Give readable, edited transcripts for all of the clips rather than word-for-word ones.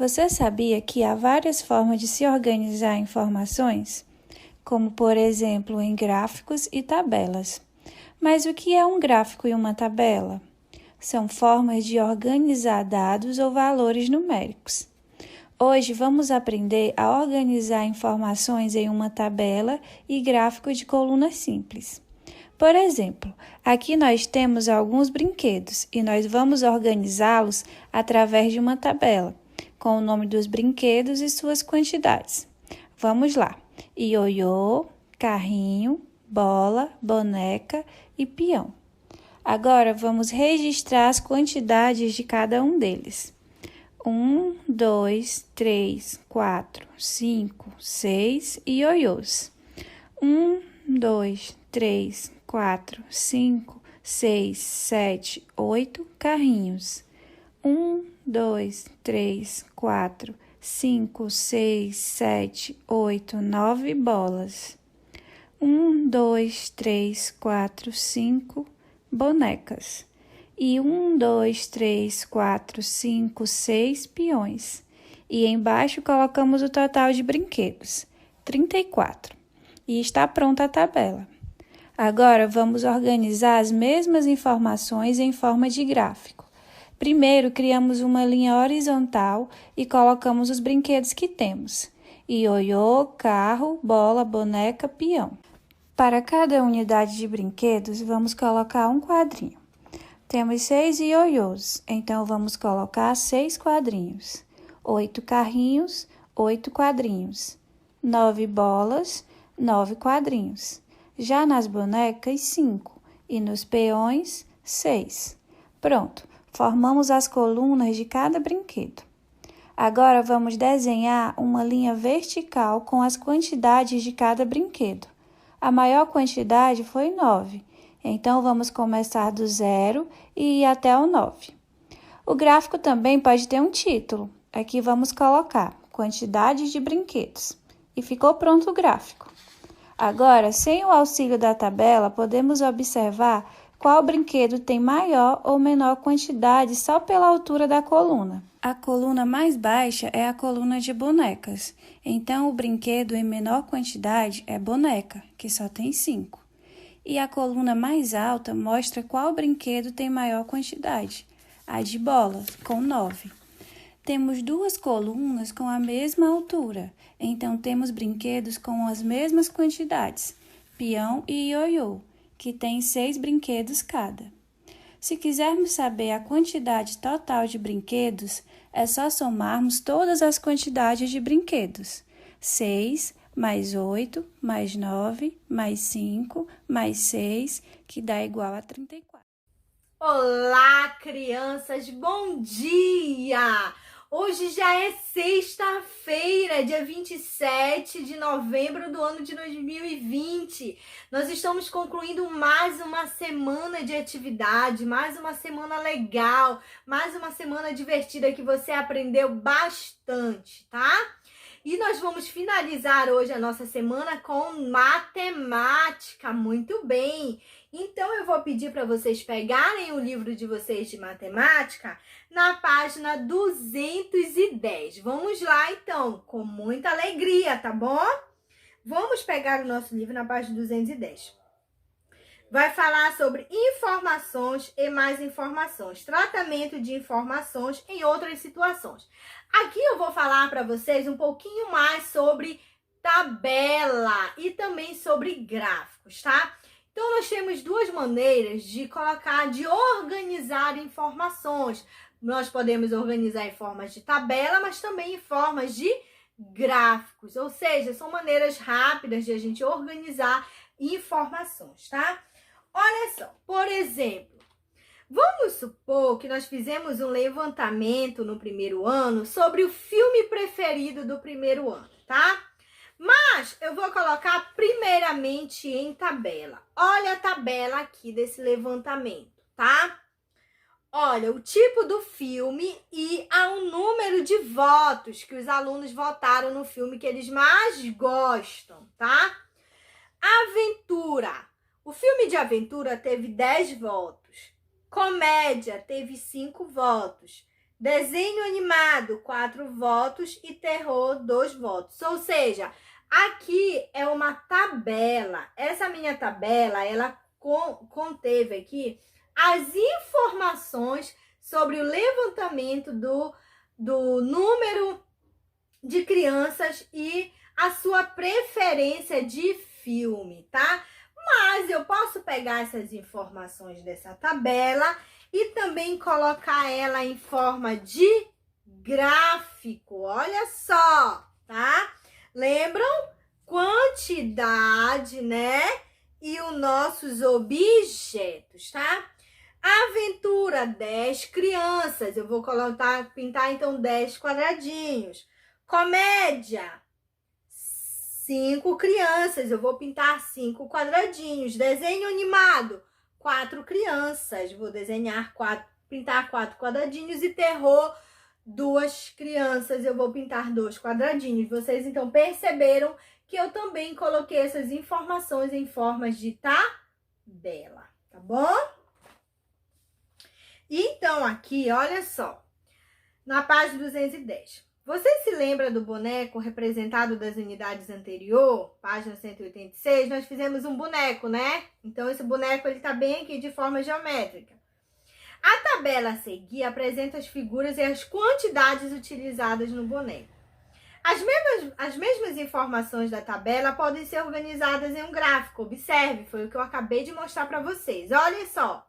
Você sabia que há várias formas de se organizar informações? Como, por exemplo, em gráficos e tabelas. Mas o que é um gráfico e uma tabela? São formas de organizar dados ou valores numéricos. Hoje vamos aprender a organizar informações em uma tabela e gráfico de coluna simples. Por exemplo, aqui nós temos alguns brinquedos e nós vamos organizá-los através de uma tabela, com o nome dos brinquedos e suas quantidades. Vamos lá: ioiô, carrinho, bola, boneca e peão. Agora vamos registrar as quantidades de cada um deles. 1, 2, 3, 4, 5, 6 ioiôs. 1, 2, 3, 4, 5, 6, 7, 8 carrinhos. 1, 2, 3, 4, 5, 6, 7, 8, 9 bolas. 1, 2, 3, 4, 5 bonecas. E 1, 2, 3, 4, 5, 6 peões. E embaixo colocamos o total de brinquedos, 34. E está pronta a tabela. Agora vamos organizar as mesmas informações em forma de gráfico. Primeiro, criamos uma linha horizontal e colocamos os brinquedos que temos: ioiô, carro, bola, boneca, peão. Para cada unidade de brinquedos, vamos colocar um quadrinho. Temos 6 ioiôs, então vamos colocar 6 quadrinhos. 8 carrinhos, 8 quadrinhos. 9 bolas, 9 quadrinhos. Já nas bonecas, 5. E nos peões, 6. Pronto, formamos as colunas de cada brinquedo. Agora vamos desenhar uma linha vertical com as quantidades de cada brinquedo. A maior quantidade foi 9. Então, vamos começar do 0 e ir até o 9. O gráfico também pode ter um título. Aqui vamos colocar quantidade de brinquedos. E ficou pronto o gráfico. Agora, sem o auxílio da tabela, podemos observar qual brinquedo tem maior ou menor quantidade só pela altura da coluna. A coluna mais baixa é a coluna de bonecas. Então, o brinquedo em menor quantidade é boneca, que só tem 5. E a coluna mais alta mostra qual brinquedo tem maior quantidade, a de bola, com 9. Temos duas colunas com a mesma altura, então temos brinquedos com as mesmas quantidades, peão e ioiô, que tem 6 brinquedos cada. Se quisermos saber a quantidade total de brinquedos, é só somarmos todas as quantidades de brinquedos. 6 mais 8, mais 9, mais 5, mais 6, que dá igual a 34. Olá, crianças! Bom dia! Hoje já é sexta-feira, dia 27 de novembro do ano de 2020. Nós estamos concluindo mais uma semana de atividade, mais uma semana legal, mais uma semana divertida que você aprendeu bastante, tá? E nós vamos finalizar hoje a nossa semana com matemática. Muito bem! Então, eu vou pedir para vocês pegarem o livro de vocês de matemática na página 210. Vamos lá, então, com muita alegria, tá bom? Vamos pegar o nosso livro na página 210. Vai falar sobre informações e mais informações, tratamento de informações em outras situações. Aqui eu vou falar para vocês um pouquinho mais sobre tabela e também sobre gráficos, tá? Então, nós temos duas maneiras de organizar informações. Nós podemos organizar em formas de tabela, mas também em formas de gráficos. Ou seja, são maneiras rápidas de a gente organizar informações, tá? Olha só, por exemplo, vamos supor que nós fizemos um levantamento no primeiro ano sobre o filme preferido do primeiro ano, tá? Mas eu vou colocar primeiramente em tabela. Olha a tabela aqui desse levantamento, tá? Olha, o tipo do filme e o número de votos que os alunos votaram no filme que eles mais gostam, tá? Aventura. O filme de aventura teve 10 votos. Comédia teve 5 votos. Desenho animado, 4 votos e terror, 2 votos. Ou seja, aqui é uma tabela. Essa minha tabela, ela conteve aqui as informações sobre o levantamento do número de crianças e a sua preferência de filme, tá? Mas eu posso pegar essas informações dessa tabela e também colocar ela em forma de gráfico. Olha só, tá? Lembram? Quantidade, né? E os nossos objetos, tá? Aventura, 10 crianças. Eu vou pintar então 10 quadradinhos. Comédia, 5 crianças. Eu vou pintar 5 quadradinhos. Desenho animado, 4 crianças. Vou pintar 4 quadradinhos. E terror, 2 crianças. Eu vou pintar 2 quadradinhos. Vocês então perceberam que eu também coloquei essas informações em formas de tabela, tá bom? Então, aqui, olha só, na página 210. Você se lembra do boneco representado das unidades anterior? Página 186, nós fizemos um boneco, né? Então, esse boneco, ele tá bem aqui de forma geométrica. A tabela a seguir apresenta as figuras e as quantidades utilizadas no boneco. As mesmas informações da tabela podem ser organizadas em um gráfico. Observe, foi o que eu acabei de mostrar para vocês. Olha só.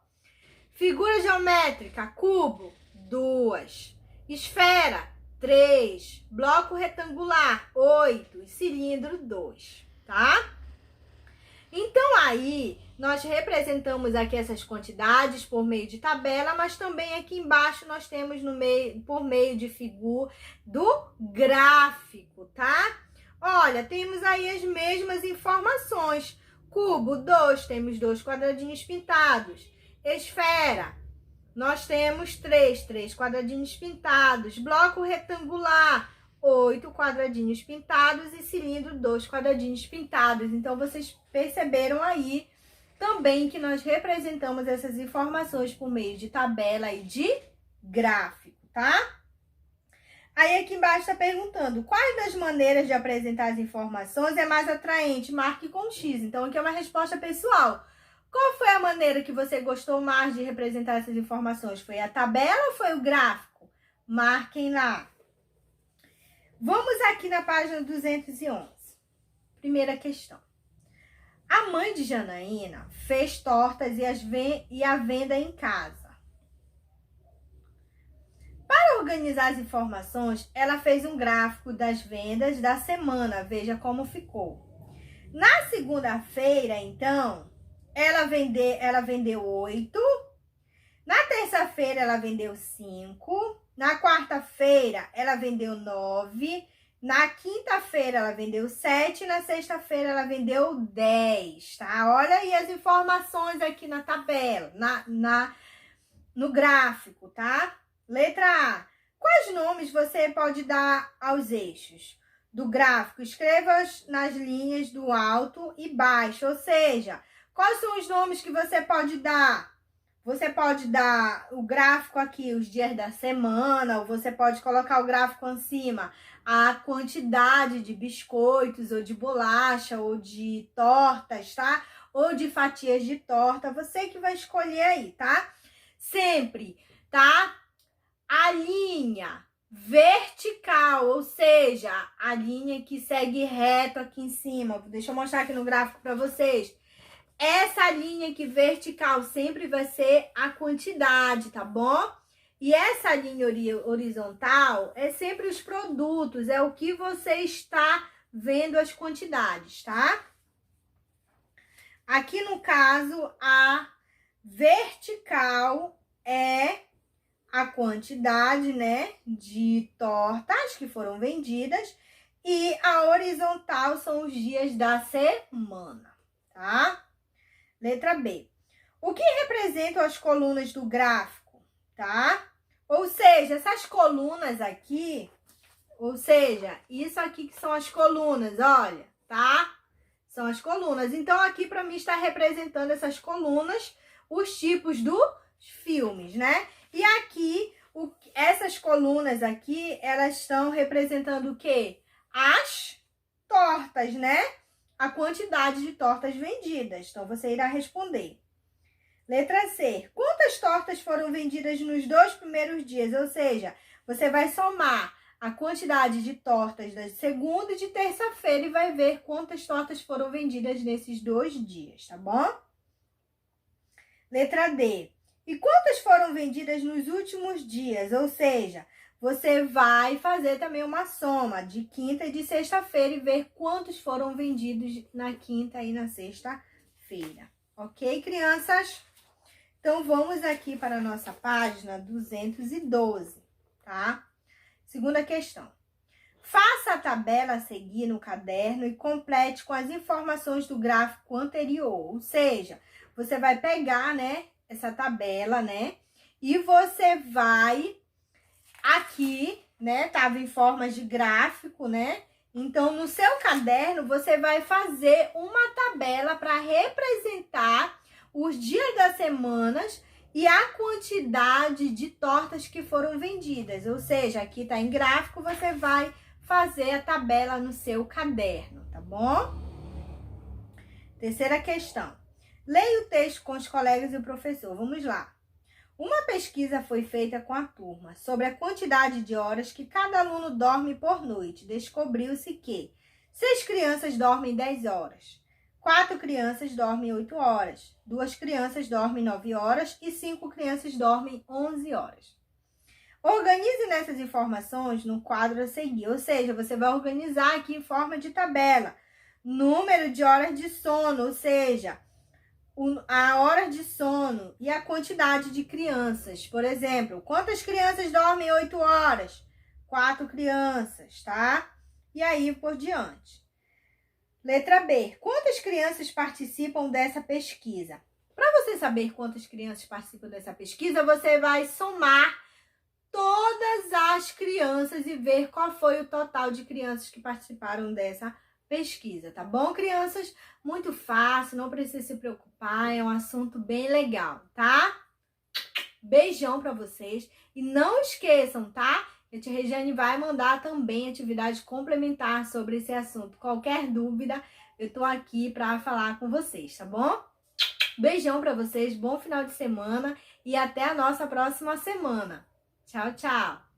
Figura geométrica, cubo, 2. Esfera, 3. Bloco retangular, 8. E cilindro, 2, tá? Então, aí, nós representamos aqui essas quantidades por meio de tabela, mas também aqui embaixo nós temos por meio de figura do gráfico, tá? Olha, temos aí as mesmas informações. Cubo, 2, temos 2 quadradinhos pintados. Esfera, nós temos 3 quadradinhos pintados. Bloco retangular, 8 quadradinhos pintados e cilindro, 2 quadradinhos pintados. Então, vocês perceberam aí também que nós representamos essas informações por meio de tabela e de gráfico, tá? Aí, aqui embaixo está perguntando, quais das maneiras de apresentar as informações é mais atraente? Marque com X. Então, aqui é uma resposta pessoal. Qual foi a maneira que você gostou mais de representar essas informações? Foi a tabela ou foi o gráfico? Marquem lá. Vamos aqui na página 211. Primeira questão. A mãe de Janaína fez tortas e a venda em casa. Para organizar as informações, ela fez um gráfico das vendas da semana. Veja como ficou. Na segunda-feira, então, ela vendeu 8. Na terça-feira, ela vendeu 5. Na quarta-feira, ela vendeu 9. Na quinta-feira, ela vendeu 7. Na sexta-feira, ela vendeu 10, tá? Olha aí as informações aqui na tabela, no gráfico, tá? Letra A. Quais nomes você pode dar aos eixos do gráfico? Escreva nas linhas do alto e baixo, ou seja, quais são os nomes que você pode dar? Você pode dar o gráfico aqui, os dias da semana, ou você pode colocar o gráfico em cima, a quantidade de biscoitos, ou de bolacha, ou de tortas, tá? Ou de fatias de torta, você que vai escolher aí, tá? Sempre, tá? A linha vertical, ou seja, a linha que segue reto aqui em cima. Deixa eu mostrar aqui no gráfico para vocês. Essa linha aqui vertical sempre vai ser a quantidade, tá bom? E essa linha horizontal é sempre os produtos, é o que você está vendo as quantidades, tá? Aqui no caso, a vertical é a quantidade, né, de tortas que foram vendidas e a horizontal são os dias da semana, tá? Letra B. O que representam as colunas do gráfico, tá? Ou seja, essas colunas aqui, ou seja, isso aqui que são as colunas, olha, tá? São as colunas. Então, aqui para mim está representando essas colunas, os tipos dos filmes, né? E aqui Essas colunas aqui, elas estão representando o quê? As tortas, né? A quantidade de tortas vendidas. Então, você irá responder. Letra C. Quantas tortas foram vendidas nos 2 primeiros dias? Ou seja, você vai somar a quantidade de tortas da segunda e de terça-feira e vai ver quantas tortas foram vendidas nesses 2 dias, tá bom? Letra D. E quantas foram vendidas nos últimos dias? Ou seja, você vai fazer também uma soma de quinta e de sexta-feira e ver quantos foram vendidos na quinta e na sexta-feira. Ok, crianças? Então, vamos aqui para a nossa página 212, tá? Segunda questão. Faça a tabela a seguir no caderno e complete com as informações do gráfico anterior. Ou seja, você vai pegar, né, essa tabela, né, e você vai aqui, né, tava em forma de gráfico, né? Então, no seu caderno, você vai fazer uma tabela para representar os dias das semanas e a quantidade de tortas que foram vendidas. Ou seja, aqui tá em gráfico, você vai fazer a tabela no seu caderno, tá bom? Terceira questão. Leia o texto com os colegas e o professor. Vamos lá. Uma pesquisa foi feita com a turma sobre a quantidade de horas que cada aluno dorme por noite. Descobriu-se que 6 crianças dormem 10 horas. 4 crianças dormem 8 horas, 2 crianças dormem 9 horas e 5 crianças dormem 11 horas. Organize nessas informações no quadro a seguir, ou seja, você vai organizar aqui em forma de tabela. Número de horas de sono, ou seja, a hora de sono e a quantidade de crianças. Por exemplo, quantas crianças dormem 8 horas? 4 crianças, tá? E aí por diante. Letra B. Quantas crianças participam dessa pesquisa? Para você saber quantas crianças participam dessa pesquisa, você vai somar todas as crianças e ver qual foi o total de crianças que participaram dessa pesquisa, tá bom, crianças? Muito fácil, não precisa se preocupar, é um assunto bem legal, tá? Beijão para vocês e não esqueçam, tá? A tia Regiane vai mandar também atividade complementar sobre esse assunto. Qualquer dúvida, eu tô aqui para falar com vocês, tá bom? Beijão para vocês, bom final de semana e até a nossa próxima semana. Tchau, tchau!